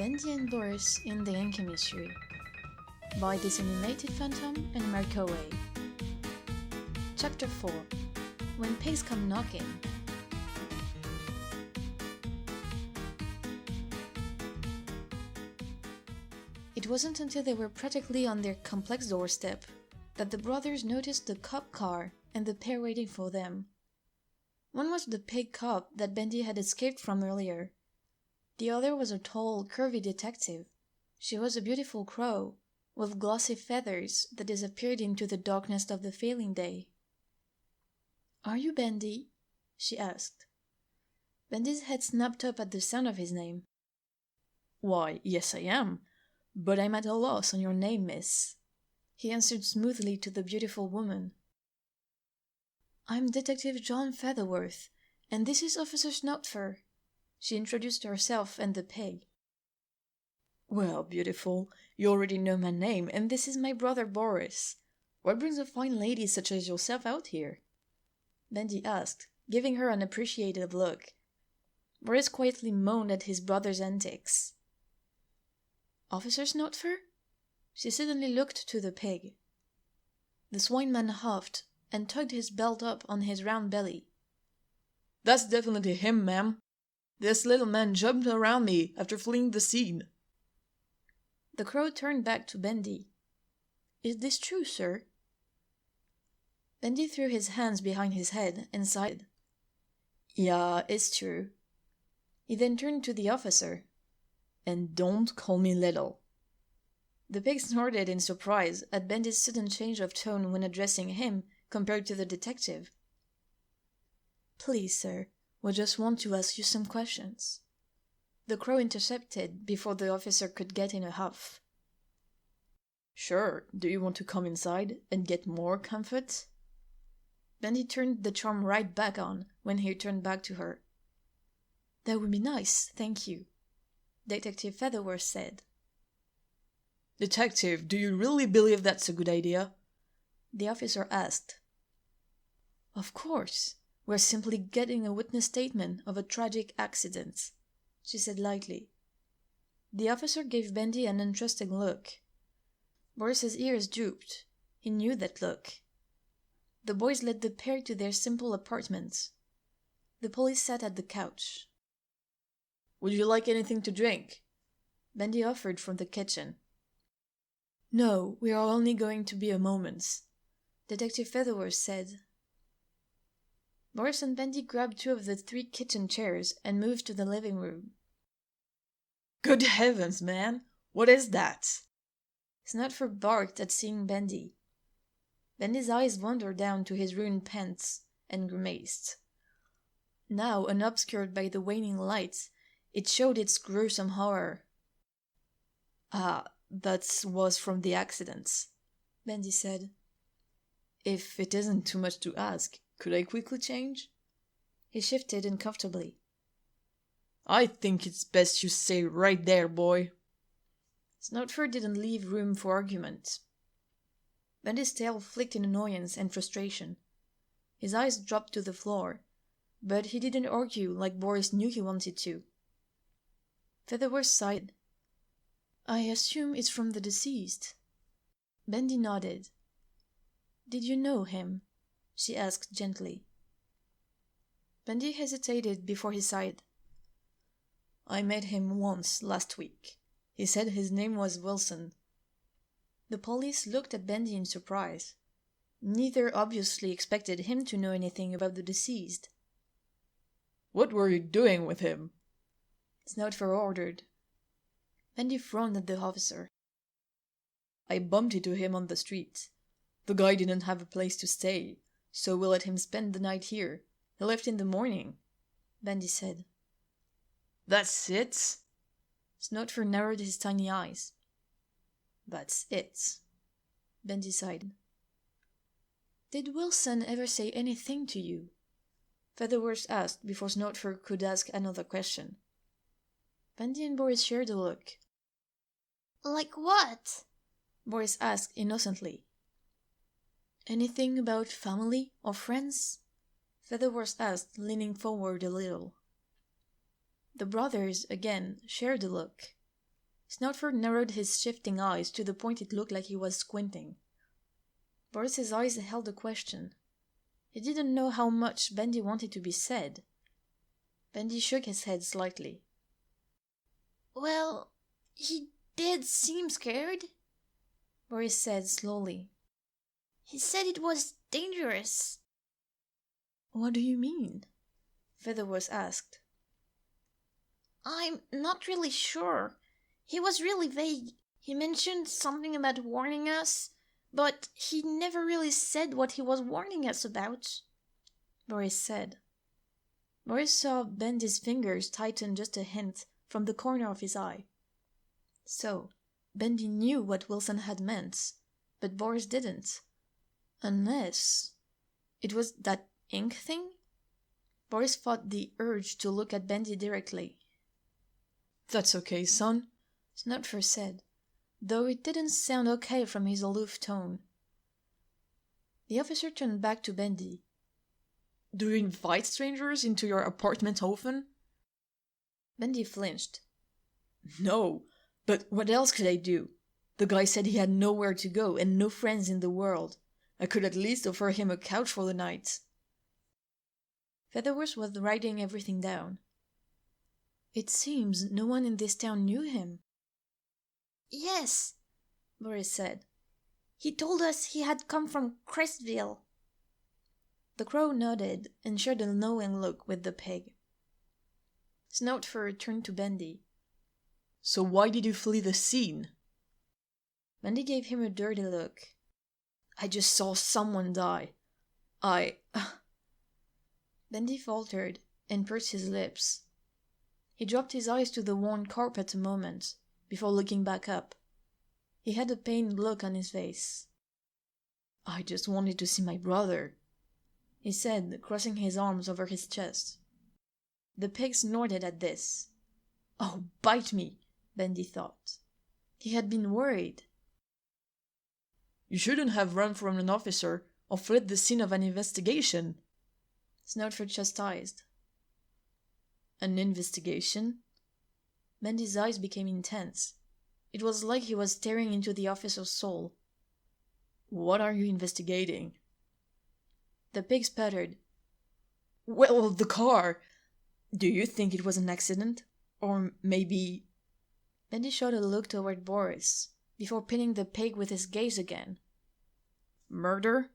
Bendy and Boris in the Inky Mystery by Disseminated Phantom and Markoway. Chapter 4 When Pigs Come Knocking. It wasn't until they were practically on their complex doorstep that the brothers noticed the cop car and the pair waiting for them. One was the pig cop that Bendy had escaped from earlier. The other was a tall, curvy detective. She was a beautiful crow, with glossy feathers that disappeared into the darkness of the failing day. "Are you Bendy?" she asked. Bendy's head snapped up at the sound of his name. "Why, yes I am, but I'm at a loss on your name, miss," he answered smoothly to the beautiful woman. "I'm Detective John Featherworth, and this is Officer Snotfur." She introduced herself and the pig. "Well, beautiful, you already know my name, and this is my brother Boris. What brings a fine lady such as yourself out here?" Bendy asked, giving her an appreciative look. Boris quietly moaned at his brother's antics. "Officer Snotfur?" She suddenly looked to the pig. The swineman huffed and tugged his belt up on his round belly. "That's definitely him, ma'am. This little man jumped around me after fleeing the scene." The crow turned back to Bendy. "Is this true, sir?" Bendy threw his hands behind his head and sighed. "Yeah, it's true." He then turned to the officer. "And don't call me little." The pig snorted in surprise at Bendy's sudden change of tone when addressing him compared to the detective. "Please, sir, we just want to ask you some questions." The crow intercepted before the officer could get in a huff. "Sure, do you want to come inside and get more comfort?" Bendy turned the charm right back on when he turned back to her. "That would be nice, thank you," Detective Featherworth said. "Detective, do you really believe that's a good idea?" the officer asked. "Of course. We're simply getting a witness statement of a tragic accident," she said lightly. The officer gave Bendy an untrusting look. Boris's ears drooped. He knew that look. The boys led the pair to their simple apartment. The police sat at the couch. "Would you like anything to drink?" Bendy offered from the kitchen. "No, we are only going to be a moment," Detective Featherworth said. Boris and Bendy grabbed two of the 3 kitchen chairs and moved to the living room. "Good heavens, man! What is that?" Snotfur barked at seeing Bendy. Bendy's eyes wandered down to his ruined pants and grimaced. Now, unobscured by the waning light, it showed its gruesome horror. "Ah, that was from the accident," Bendy said. "If it isn't too much to ask, could I quickly change?" He shifted uncomfortably. "I think it's best you stay right there, boy." Snotfur didn't leave room for argument. Bendy's tail flicked in annoyance and frustration. His eyes dropped to the floor, but he didn't argue like Boris knew he wanted to. Featherworth sighed. "I assume it's from the deceased." Bendy nodded. "Did you know him?" she asked gently. Bendy hesitated before he sighed. "I met him once last week. He said his name was Wilson." The police looked at Bendy in surprise. Neither obviously expected him to know anything about the deceased. "What were you doing with him?" Snotfur ordered. Bendy frowned at the officer. "I bumped into him on the street. The guy didn't have a place to stay, so we let him spend the night here. He left in the morning," Bendy said. "That's it?" Snotfur narrowed his tiny eyes. "That's it," Bendy sighed. "Did Wilson ever say anything to you?" Featherworth asked before Snotfur could ask another question. Bendy and Boris shared a look. "Like what?" Boris asked innocently. "Anything about family or friends?" Featherworth asked, leaning forward a little. The brothers, again, shared a look. Snoutford narrowed his shifting eyes to the point it looked like he was squinting. Boris's eyes held a question. He didn't know how much Bendy wanted to be said. Bendy shook his head slightly. Well, he did seem scared, Boris said slowly. He said it was dangerous. What do you mean? Featherworth asked. I'm not really sure. He was really vague. He mentioned something about warning us, but he never really said what he was warning us about, Boris said. Boris saw Bendy's fingers tighten just a hint from the corner of his eye. So, Bendy knew what Wilson had meant, but Boris didn't. Unless it was that ink thing? Boris fought the urge to look at Bendy directly. That's okay, son, Snoutford said, though it didn't sound okay from his aloof tone. The officer turned back to Bendy. Do you invite strangers into your apartment often? Bendy flinched. No, but what else could I do? The guy said he had nowhere to go and no friends in the world. I could at least offer him a couch for the night. Featherworth was writing everything down. It seems no one in this town knew him. Yes, Boris said. He told us he had come from Crestville. The crow nodded and shared a knowing look with the pig. Snoutford turned to Bendy. So why did you flee the scene? Bendy gave him a dirty look. I just saw someone die. Bendy faltered and pursed his lips. He dropped his eyes to the worn carpet a moment, before looking back up. He had a pained look on his face. I just wanted to see my brother, he said, crossing his arms over his chest. The pig snorted at this. Oh, bite me, Bendy thought. He had been worried. You shouldn't have run from an officer or fled the scene of an investigation, Snoutford chastised. An investigation? Bendy's eyes became intense. It was like he was staring into the officer's soul. What are you investigating? The pig sputtered. Well, the car. Do you think it was an accident? Or maybe... Bendy shot a look toward Boris, before pinning the pig with his gaze again. Murder?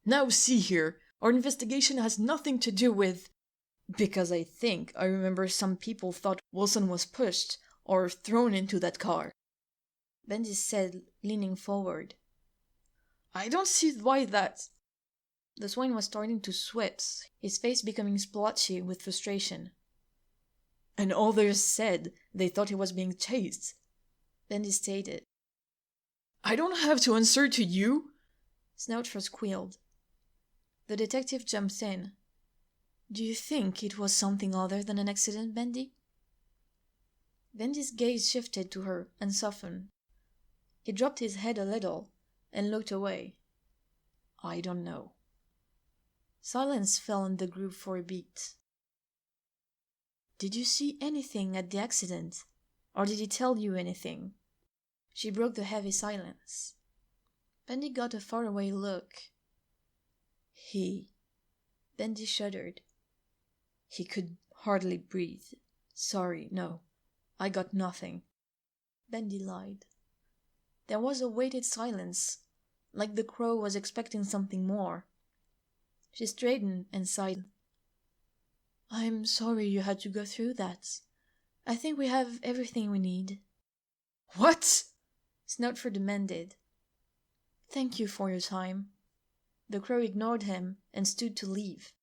Now see here, our investigation has nothing to do with... Because I think I remember some people thought Wilson was pushed or thrown into that car, Bendy said, leaning forward. I don't see why that... The swine was starting to sweat, his face becoming splotchy with frustration. And others said they thought he was being chased, Bendy stated. I don't have to answer to you, Snoutford squealed. The detective jumped in. Do you think it was something other than an accident, Bendy? Bendy's gaze shifted to her and softened. He dropped his head a little and looked away. I don't know. Silence fell on the group for a beat. Did you see anything at the accident? Or did he tell you anything? She broke the heavy silence. Bendy got a faraway look. Bendy shuddered. He could hardly breathe. Sorry, no. I got nothing. Bendy lied. There was a weighted silence, like the crow was expecting something more. She straightened and sighed. I'm sorry you had to go through that. I think we have everything we need. What? Snoutford demanded. Thank you for your time. The crow ignored him and stood to leave.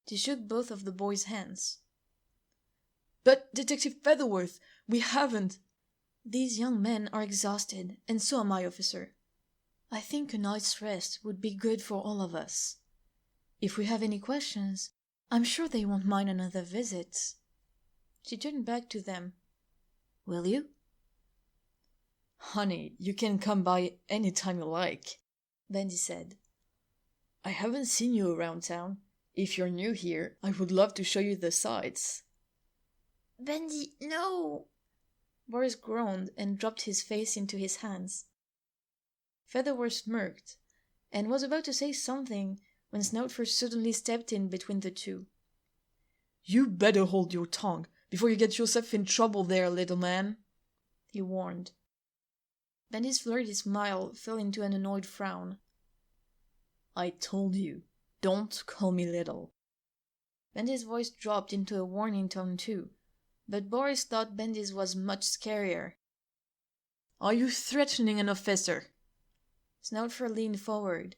She shook both of the boy's hands. But, Detective Featherworth, we haven't... These young men are exhausted, and so am I, officer. I think a night's rest would be good for all of us. If we have any questions, I'm sure they won't mind another visit. She turned back to them. Will you? Honey, you can come by any time you like, Bendy said. I haven't seen you around town. If you're new here, I would love to show you the sights. Bendy, no. Boris groaned and dropped his face into his hands. Featherworth smirked, and was about to say something when Snoutfur suddenly stepped in between the two. "You better hold your tongue before you get yourself in trouble there, little man," he warned. Bendy's flirty smile fell into an annoyed frown. "I told you, don't call me little." Bendy's voice dropped into a warning tone too, but Boris thought Bendy's was much scarier. "Are you threatening an officer?" Snoutfur leaned forward.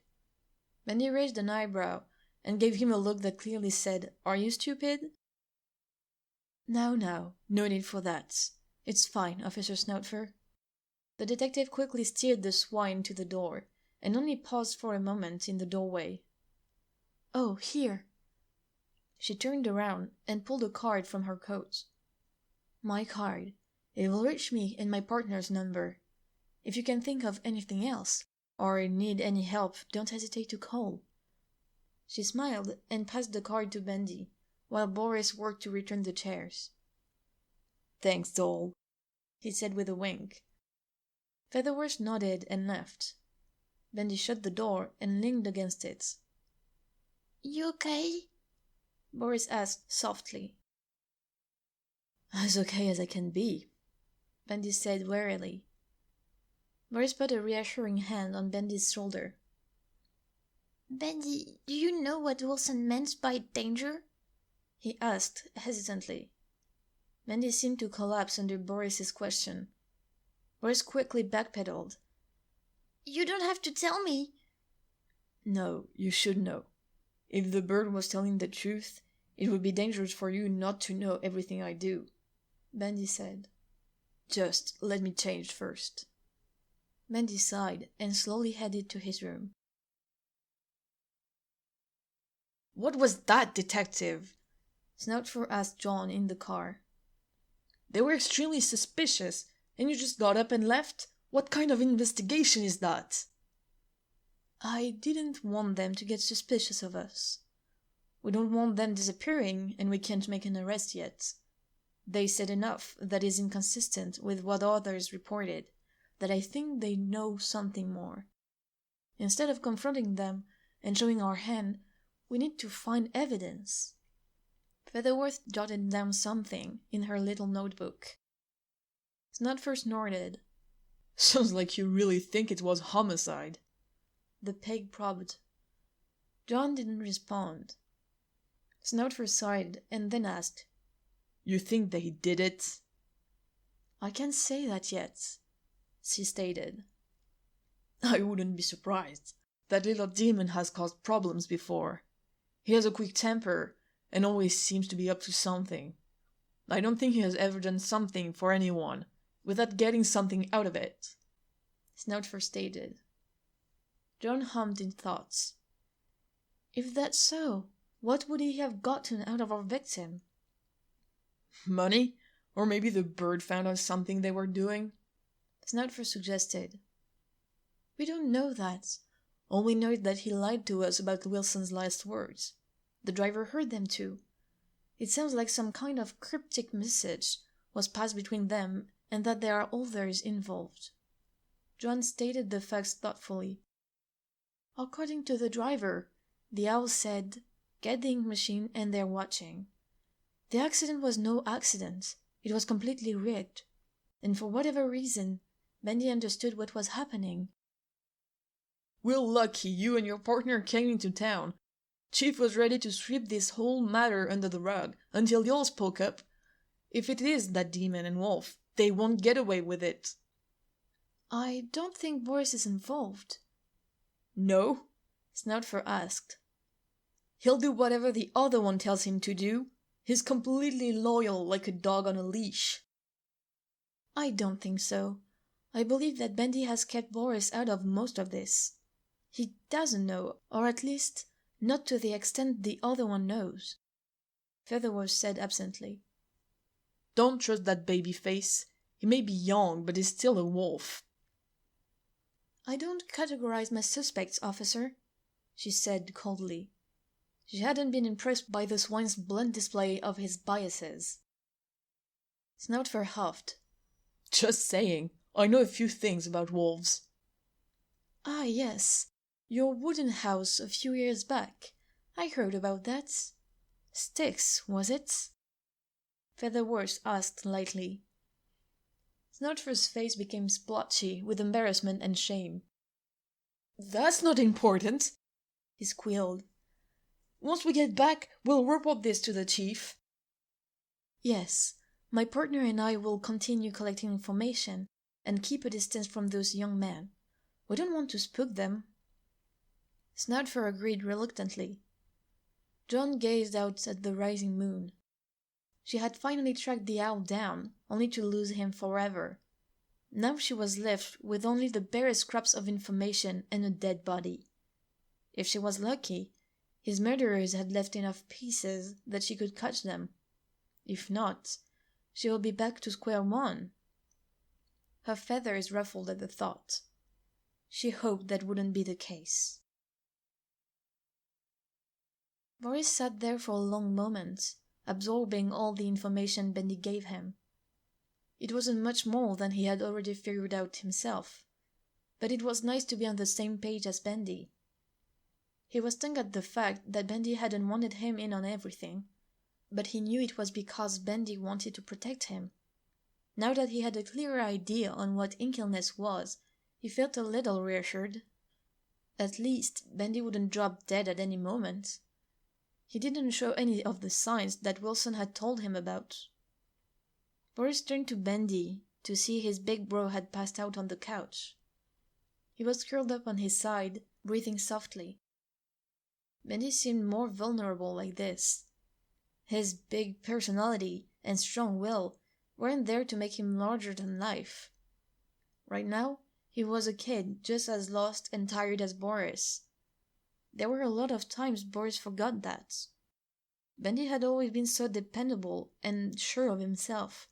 Bendy raised an eyebrow and gave him a look that clearly said, "Are you stupid?" Now, no need for that. It's fine, Officer Snoutfur." The detective quickly steered the swine to the door, and only paused for a moment in the doorway. "Oh, here." She turned around and pulled a card from her coat. "My card. It will reach me and my partner's number. If you can think of anything else, or need any help, don't hesitate to call." She smiled and passed the card to Bendy, while Boris worked to return the chairs. "Thanks, doll," he said with a wink. Featherworth nodded and left. Bendy shut the door and leaned against it. "You okay?" Boris asked softly. "As okay as I can be," Bendy said wearily. Boris put a reassuring hand on Bendy's shoulder. "Bendy, do you know what Wilson meant by danger?" he asked hesitantly. Bendy seemed to collapse under Boris's question. Boris quickly backpedaled. "You don't have to tell me." "No, you should know. If the bird was telling the truth, it would be dangerous for you not to know everything I do," Bendy said. "Just let me change first." Bendy sighed and slowly headed to his room. "What was that, detective?" Snoutfur asked John in the car. "They were extremely suspicious, and you just got up and left? What kind of investigation is that?" "I didn't want them to get suspicious of us. We don't want them disappearing, and we can't make an arrest yet. They said enough that is inconsistent with what others reported, that I think they know something more. Instead of confronting them and showing our hand, we need to find evidence." Featherworth jotted down something in her little notebook. Snoutfur snorted. "Sounds like you really think it was homicide." The pig probed. John didn't respond. Snoutfur sighed and then asked, "You think they did it?" "I can't say that yet," she stated. "I wouldn't be surprised. That little demon has caused problems before. He has a quick temper and always seems to be up to something. I don't think he has ever done something for anyone without getting something out of it," Snoutfur stated. John hummed in thoughts. "If that's so, what would he have gotten out of our victim?" "Money? Or maybe the bird found out something they were doing," Snoutfur suggested. "We don't know that. All we know is that he lied to us about Wilson's last words. The driver heard them too. It sounds like some kind of cryptic message was passed between them and that there are others involved." John stated the facts thoughtfully. "According to the driver, the owl said, 'Get the ink machine and they're watching.' The accident was no accident. It was completely rigged. And for whatever reason, Bendy understood what was happening." "We're lucky you and your partner came into town. Chief was ready to sweep this whole matter under the rug until y'all spoke up. If it is that demon and wolf, they won't get away with it." "I don't think Boris is involved." "No?" Snoutfur asked. "He'll do whatever the other one tells him to do. He's completely loyal, like a dog on a leash." "I don't think so. I believe that Bendy has kept Boris out of most of this. He doesn't know, or at least not to the extent the other one knows," Featherworth said absently. "Don't trust that baby face. He may be young, but he's still a wolf." "I don't categorize my suspects, officer," she said coldly. She hadn't been impressed by the swine's blunt display of his biases. Snoutfur huffed. Just saying, I know a few things about wolves. Ah, yes, your wooden house a few years back. I heard about that. Sticks, was it? Featherworth asked lightly. Snodford's face became splotchy with embarrassment and shame. That's not important, he squealed. Once we get back, we'll report this to the chief. Yes, my partner and I will continue collecting information and keep a distance from those young men. We don't want to spook them. Snodford agreed reluctantly. John gazed out at the rising moon. She had finally tracked the owl down, only to lose him forever. Now she was left with only the barest scraps of information and a dead body. If she was lucky, his murderers had left enough pieces that she could catch them. If not, she would be back to square one. Her feathers ruffled at the thought. She hoped that wouldn't be the case. Boris sat there for a long moment, absorbing all the information Bendy gave him. It wasn't much more than he had already figured out himself, but it was nice to be on the same page as Bendy. He was stung at the fact that Bendy hadn't wanted him in on everything, but he knew it was because Bendy wanted to protect him. Now that he had a clearer idea on what inkiness was, he felt a little reassured. At least, Bendy wouldn't drop dead at any moment. He didn't show any of the signs that Wilson had told him about. Boris turned to Bendy to see his big bro had passed out on the couch. He was curled up on his side, breathing softly. Bendy seemed more vulnerable like this. His big personality and strong will weren't there to make him larger than life. Right now, he was a kid just as lost and tired as Boris. There were a lot of times Boris forgot that. Bendy had always been so dependable and sure of himself.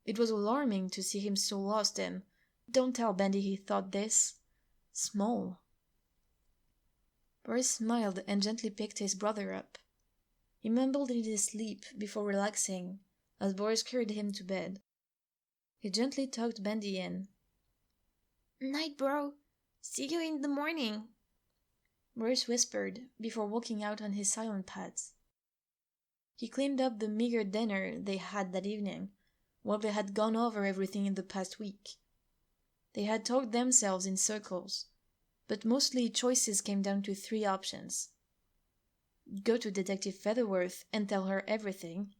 It was alarming to see him so lost and, don't tell Bendy he thought this, small. Boris smiled and gently picked his brother up. He mumbled in his sleep before relaxing as Boris carried him to bed. He gently tucked Bendy in. Night, bro. See you in the morning, Boris whispered before walking out on his silent pads. He cleaned up the meager dinner they had that evening, while they had gone over everything in the past week. They had talked themselves in circles, but mostly choices came down to 3 options. Go to Detective Featherworth and tell her everything.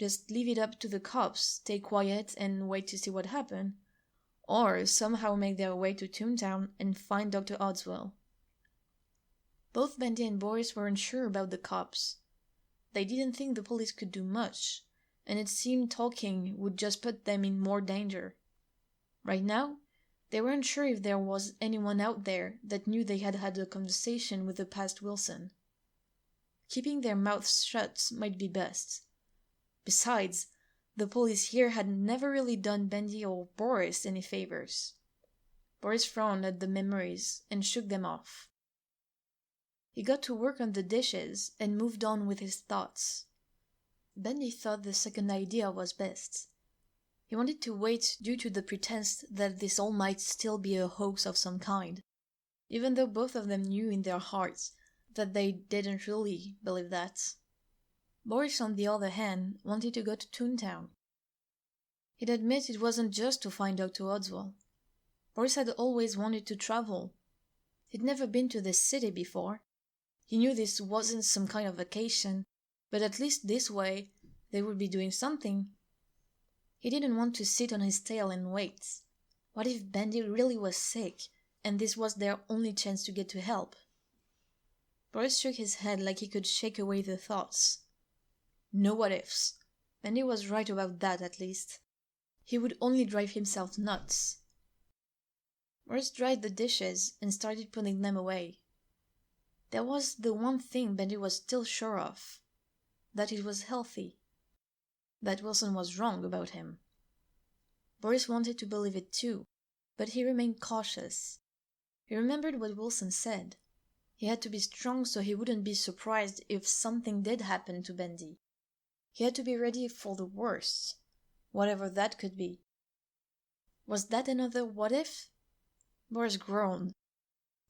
Just leave it up to the cops, stay quiet and wait to see what happened. Or somehow make their way to Toontown and find Dr. Odswell. Both Bendy and Boris were unsure about the cops. They didn't think the police could do much, and it seemed talking would just put them in more danger. Right now, they weren't sure if there was anyone out there that knew they had had a conversation with the past Wilson. Keeping their mouths shut might be best. Besides, the police here had never really done Bendy or Boris any favors. Boris frowned at the memories and shook them off. He got to work on the dishes and moved on with his thoughts. Bendy thought the second idea was best. He wanted to wait due to the pretense that this all might still be a hoax of some kind, even though both of them knew in their hearts that they didn't really believe that. Boris, on the other hand, wanted to go to Toontown. He'd admit it wasn't just to find Dr. Odswell. Boris had always wanted to travel. He'd never been to the city before. He knew this wasn't some kind of vacation, but at least this way, they would be doing something. He didn't want to sit on his tail and wait. What if Bendy really was sick, and this was their only chance to get to help? Boris shook his head like he could shake away the thoughts. No what ifs. Bendy was right about that, at least. He would only drive himself nuts. Boris dried the dishes and started putting them away. There was the one thing Bendy was still sure of, that it was healthy, that Wilson was wrong about him. Boris wanted to believe it too, but he remained cautious. He remembered what Wilson said. He had to be strong so he wouldn't be surprised if something did happen to Bendy. He had to be ready for the worst, whatever that could be. Was that another what if? Boris groaned.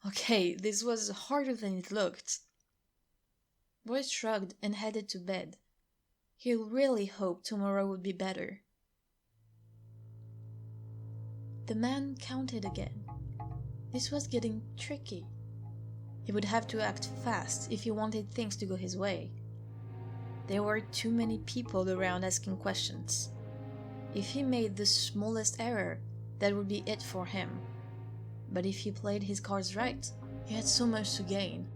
Okay, this was harder than it looked. Boris shrugged and headed to bed. He really hoped tomorrow would be better. The man counted again. This was getting tricky. He would have to act fast if he wanted things to go his way. There were too many people around asking questions. If he made the smallest error, that would be it for him. But if he played his cards right, he had so much to gain.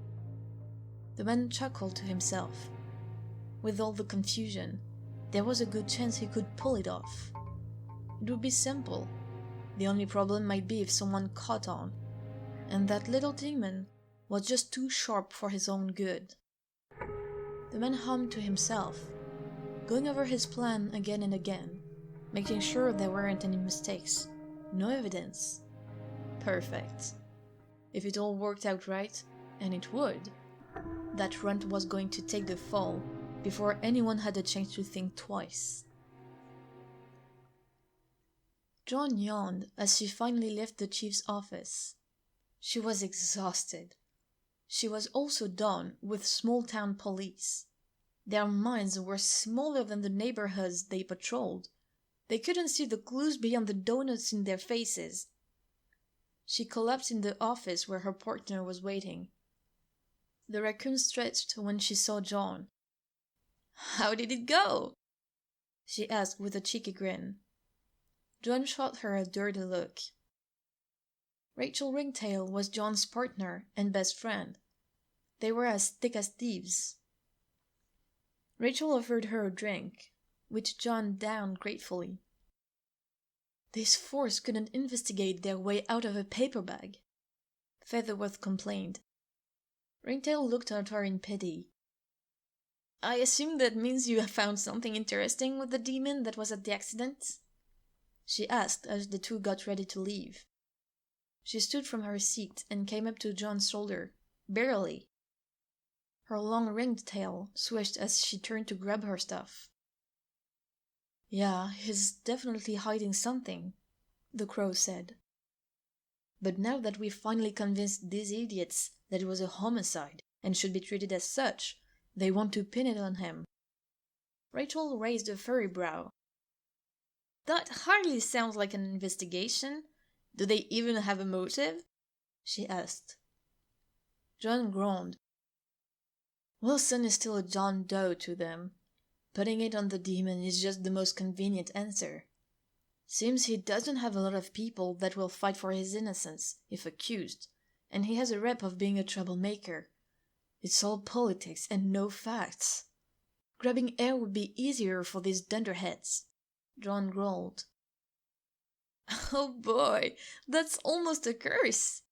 The man chuckled to himself. With all the confusion, there was a good chance he could pull it off. It would be simple. The only problem might be if someone caught on. And that little demon was just too sharp for his own good. The man hummed to himself, going over his plan again and again, making sure there weren't any mistakes, no evidence. Perfect. If it all worked out right, and it would, that runt was going to take the fall before anyone had a chance to think twice. Joan yawned as she finally left the chief's office. She was exhausted. She was also done with small-town police. Their minds were smaller than the neighborhoods they patrolled. They couldn't see the clues beyond the donuts in their faces. She collapsed in the office where her partner was waiting. The raccoon stretched when she saw John. "How did it go?" she asked with a cheeky grin. John shot her a dirty look. Rachel Ringtail was John's partner and best friend. They were as thick as thieves. Rachel offered her a drink, which John downed gratefully. This force couldn't investigate their way out of a paper bag, Featherworth complained. Ringtail looked at her in pity. "I assume that means you have found something interesting with the demon that was at the accident?" she asked as the two got ready to leave. She stood from her seat and came up to John's shoulder, barely. Her long ringed tail swished as she turned to grab her stuff. "Yeah, he's definitely hiding something," the crow said. "But now that we've finally convinced these idiots that it was a homicide and should be treated as such, they want to pin it on him." Rachel raised a furry brow. "That hardly sounds like an investigation. Do they even have a motive?" she asked. John groaned. Wilson is still a John Doe to them. Putting it on the demon is just the most convenient answer. Seems he doesn't have a lot of people that will fight for his innocence, if accused, and he has a rep of being a troublemaker. It's all politics and no facts. Grabbing air would be easier for these dunderheads, John growled. "Oh boy, that's almost a curse,"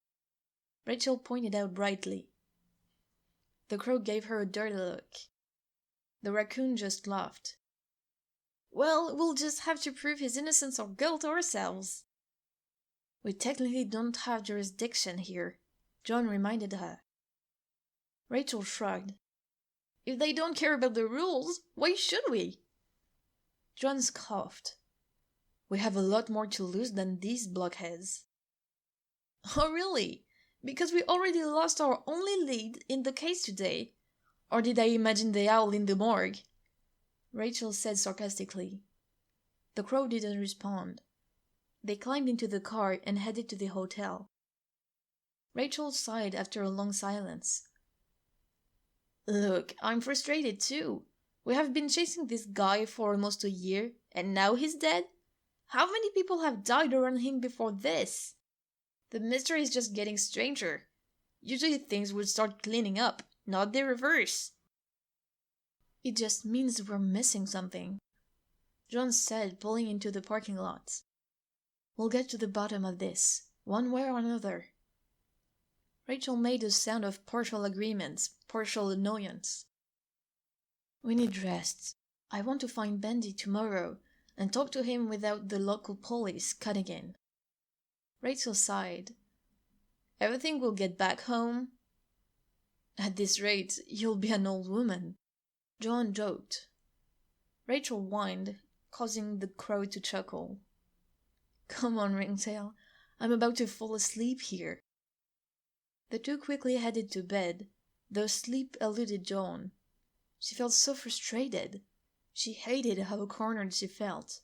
Rachel pointed out brightly. The crow gave her a dirty look. The raccoon just laughed. "Well, we'll just have to prove his innocence or guilt ourselves." "We technically don't have jurisdiction here," John reminded her. Rachel shrugged. "If they don't care about the rules, why should we?" John scoffed. "We have a lot more to lose than these blockheads." "Oh really? Because we already lost our only lead in the case today. Or did I imagine the owl in the morgue?" Rachel said sarcastically. The crow didn't respond. They climbed into the car and headed to the hotel. Rachel sighed after a long silence. "Look, I'm frustrated too. We have been chasing this guy for almost a year, and now he's dead? How many people have died around him before this? The mystery is just getting stranger. Usually things would start cleaning up, not the reverse." "It just means we're missing something," John said, pulling into the parking lot. "We'll get to the bottom of this, one way or another." Rachel made a sound of partial agreement, partial annoyance. "We need rest. I want to find Bendy tomorrow and talk to him without the local police cutting in." Rachel sighed. "Ever think we'll get back home?" "At this rate, you'll be an old woman," John joked. Rachel whined, causing the crow to chuckle. Come on, Ringtail. I'm about to fall asleep here. The two quickly headed to bed, though sleep eluded Joan. She felt so frustrated. She hated how cornered she felt.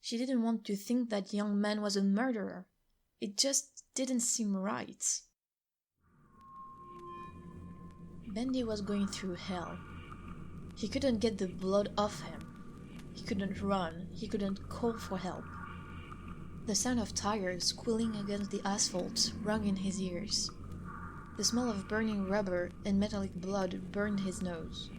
She didn't want to think that young man was a murderer. It just didn't seem right. Bendy was going through hell. He couldn't get the blood off him. He couldn't run. He couldn't call for help. The sound of tires squealing against the asphalt rung in his ears. The smell of burning rubber and metallic blood burned his nose.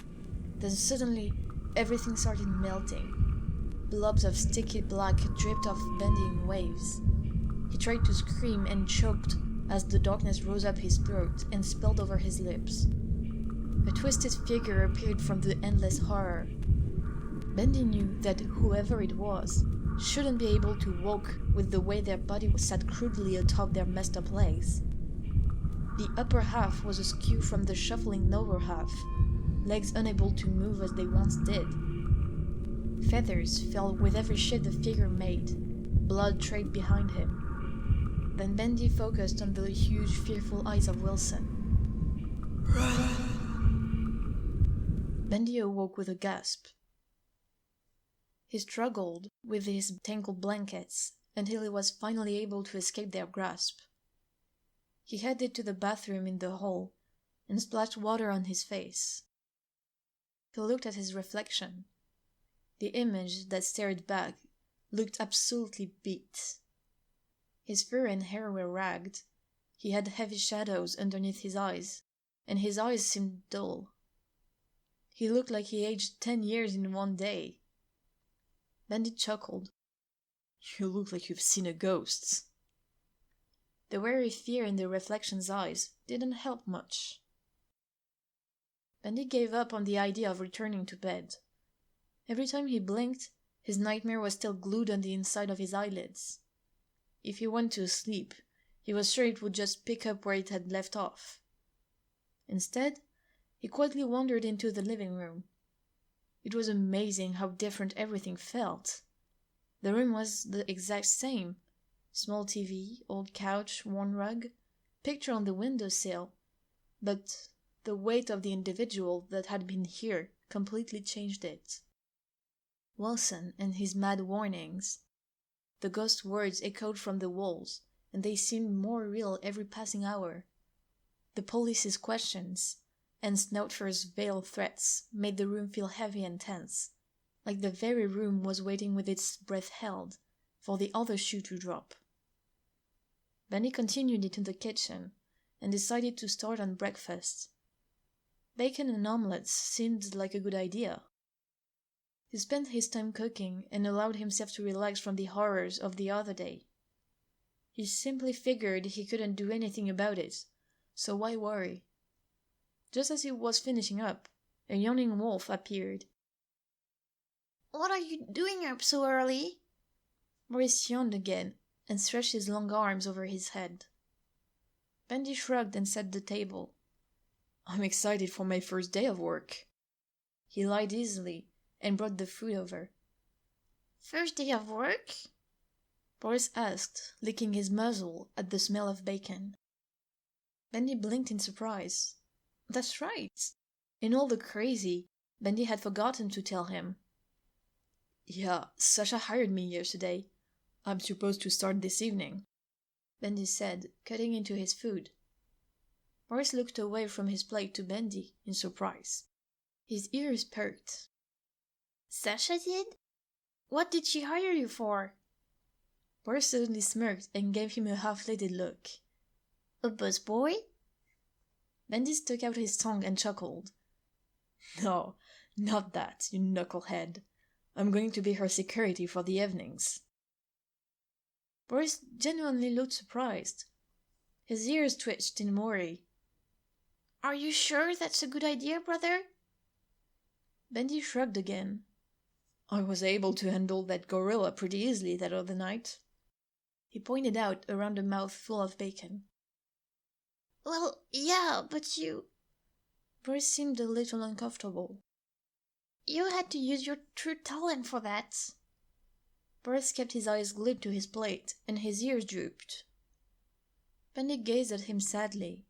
Then suddenly, everything started melting. Blobs of sticky black dripped off Bendy in waves. He tried to scream and choked as the darkness rose up his throat and spilled over his lips. A twisted figure appeared from the endless horror. Bendy knew that whoever it was shouldn't be able to walk with the way their body sat crudely atop their messed up legs. The upper half was askew from the shuffling lower half, legs unable to move as they once did. Feathers fell with every shift the figure made. Blood trailed behind him. Then Bendy focused on the huge, fearful eyes of Wilson. Bendy awoke with a gasp. He struggled with his tangled blankets until he was finally able to escape their grasp. He headed to the bathroom in the hall and splashed water on his face. He looked at his reflection. The image that stared back looked absolutely beat. His fur and hair were ragged. He had heavy shadows underneath his eyes, and his eyes seemed dull. He looked like he aged 10 years in one day. Bendy chuckled. You look like you've seen a ghost. The wary fear in the reflection's eyes didn't help much. Bendy gave up on the idea of returning to bed. Every time he blinked, his nightmare was still glued on the inside of his eyelids. If he went to sleep, he was sure it would just pick up where it had left off. Instead, he quietly wandered into the living room. It was amazing how different everything felt. The room was the exact same. Small TV, old couch, worn rug, picture on the windowsill. But the weight of the individual that had been here completely changed it. Wilson and his mad warnings. The ghost words echoed from the walls, and they seemed more real every passing hour. The police's questions and Snoutfur's veiled threats made the room feel heavy and tense, like the very room was waiting with its breath held for the other shoe to drop. Bendy continued into the kitchen and decided to start on breakfast. Bacon and omelets seemed like a good idea. He spent his time cooking and allowed himself to relax from the horrors of the other day. He simply figured he couldn't do anything about it, so why worry? Just as he was finishing up, a yawning wolf appeared. What are you doing up so early? Boris yawned again and stretched his long arms over his head. Bendy shrugged and set the table. I'm excited for my first day of work. He lied easily and brought the food over. First day of work? Boris asked, licking his muzzle at the smell of bacon. Bendy blinked in surprise. That's right. In all the crazy, Bendy had forgotten to tell him. Yeah, Sasha hired me yesterday. I'm supposed to start this evening, Bendy said, cutting into his food. Boris looked away from his plate to Bendy in surprise. His ears perked. Sasha did? What did she hire you for? Boris suddenly smirked and gave him a half-lidded look. A busboy? Bendy stuck out his tongue and chuckled. No, not that, you knucklehead. I'm going to be her security for the evenings. Boris genuinely looked surprised. His ears twitched in worry. Are you sure that's a good idea, brother? Bendy shrugged again. I was able to handle that gorilla pretty easily that other night. He pointed out around a mouth full of bacon. Well, yeah, but you... Boris seemed a little uncomfortable. You had to use your true talent for that. Boris kept his eyes glued to his plate, and his ears drooped. Bendy gazed at him sadly.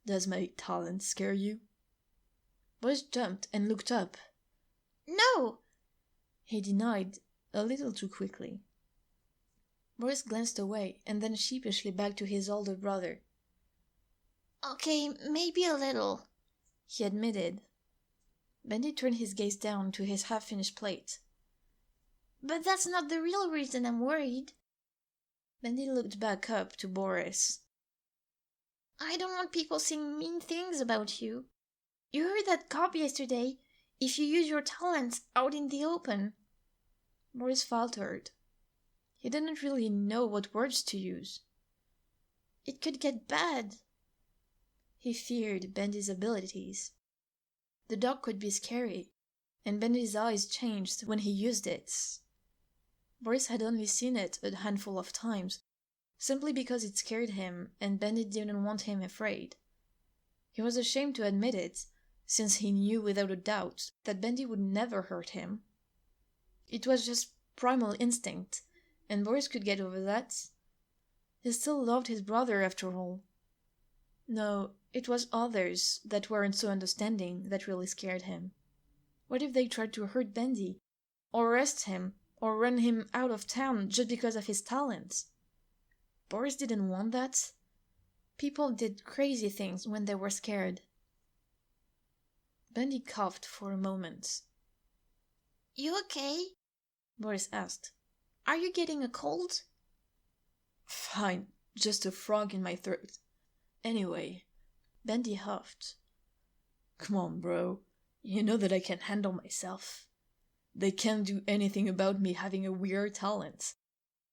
"Does my talent scare you?" Boris jumped and looked up. "No!" he denied, a little too quickly. Boris glanced away and then sheepishly back to his older brother. "Okay, maybe a little," he admitted. Bendy turned his gaze down to his half-finished plate. "But that's not the real reason I'm worried." Bendy looked back up to Boris. "I don't want people saying mean things about you. You heard that cop yesterday. If you use your talents out in the open." Boris faltered. He didn't really know what words to use. "It could get bad." He feared Bendy's abilities. The dog could be scary, and Bendy's eyes changed when he used it. Boris had only seen it a handful of times, simply because it scared him and Bendy didn't want him afraid. He was ashamed to admit it, since he knew without a doubt that Bendy would never hurt him. It was just primal instinct, and Boris could get over that. He still loved his brother after all. No, it was others that weren't so understanding that really scared him. What if they tried to hurt Bendy, or arrest him, or run him out of town just because of his talents? Boris didn't want that. People did crazy things when they were scared. Bendy coughed for a moment. "You okay?" Boris asked. "Are you getting a cold?" "Fine, just a frog in my throat. Anyway," Bendy huffed. "Come on, bro. You know that I can handle myself. They can't do anything about me having a weird talent.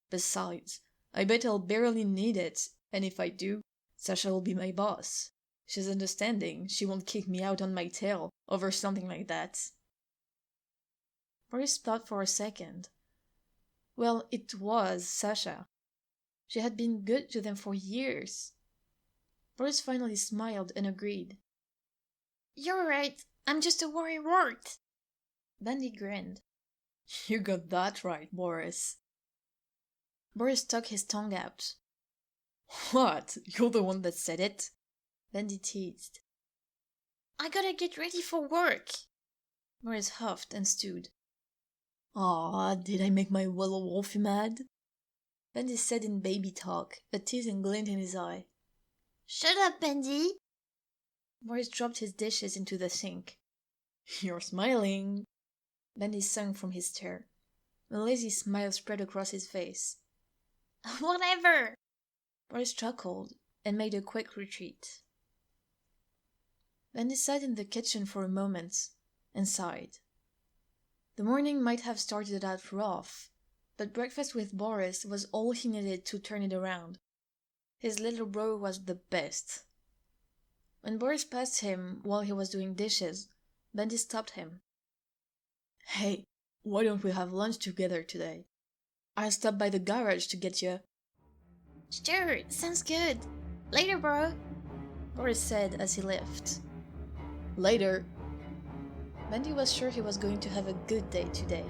Besides, I bet I'll barely need it, and if I do, Sasha will be my boss. She's understanding. She won't kick me out on my tail over something like that." Boris thought for a second. Well, it was Sasha. She had been good to them for years. Boris finally smiled and agreed. "You're right. I'm just a worrywart." Bendy grinned. "You got that right, Boris." Boris stuck his tongue out. "What? You're the one that said it?" Bendy teased. "I gotta get ready for work." Boris huffed and stood. "Aw, did I make my little wolfie mad?" Bendy said in baby talk, a teasing glint in his eye. "Shut up, Bendy." Boris dropped his dishes into the sink. "You're smiling." Bendy sung from his chair. A lazy smile spread across his face. "Whatever." Boris chuckled and made a quick retreat. Bendy sat in the kitchen for a moment and sighed. The morning might have started out rough, but breakfast with Boris was all he needed to turn it around. His little bro was the best. When Boris passed him while he was doing dishes, Bendy stopped him. "Hey, why don't we have lunch together today? I'll stop by the garage to get you." "Sure, sounds good. Later, bro," Boris said as he left. "Later." Bendy was sure he was going to have a good day today.